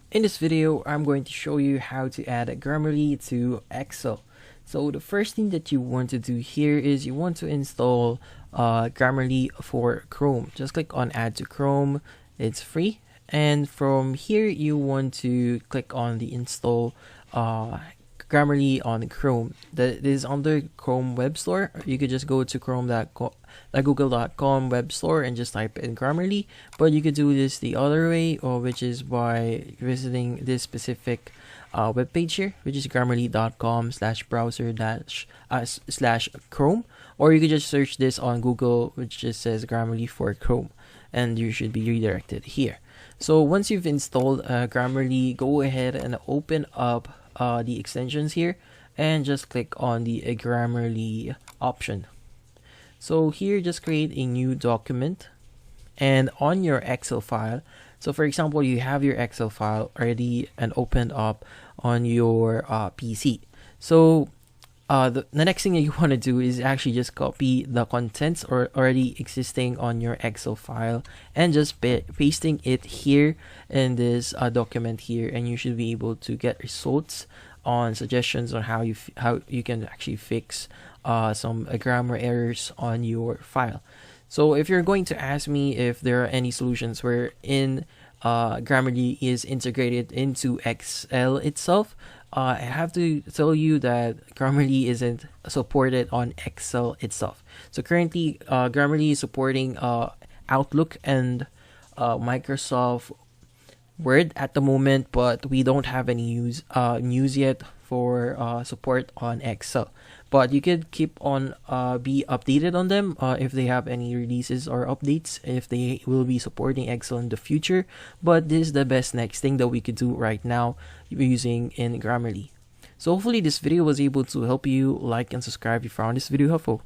In this video, I'm going to show you how to add a Grammarly to Excel. So the first thing that you want to do here is you want to install Grammarly for Chrome. Just click on Add to Chrome. It's free. And from here, you want to click on the Install Grammarly on Chrome. That is under Chrome Web Store. You could just go to google.com web store and just type in Grammarly, but you could do this the other way, which is by visiting this specific web page here, which is grammarly.com/browser//Chrome, or you could just search this on Google, which just says Grammarly for Chrome, and you should be redirected here. So once you've installed Grammarly, go ahead and open up the extensions here and just click on the Grammarly option. So here, just create a new document, and on your Excel file, so for example, you have your Excel file already and opened up on your PC. So the next thing that you want to do is actually just copy the contents or already existing on your Excel file and just pasting it here in this document here, and you should be able to get results on suggestions on how you can actually fix some grammar errors on your file. So if you're going to ask me if there are any solutions wherein Grammarly is integrated into Excel itself, I have to tell you that Grammarly isn't supported on Excel itself. So currently, Grammarly is supporting Outlook and Microsoft Word at the moment, but we don't have any news yet for support on Excel. But you could keep on be updated on them if they have any releases or updates, if they will be supporting Excel in the future. But this is the best next thing that we could do right now using in Grammarly. So hopefully this video was able to help you. Like and subscribe if you found this video helpful.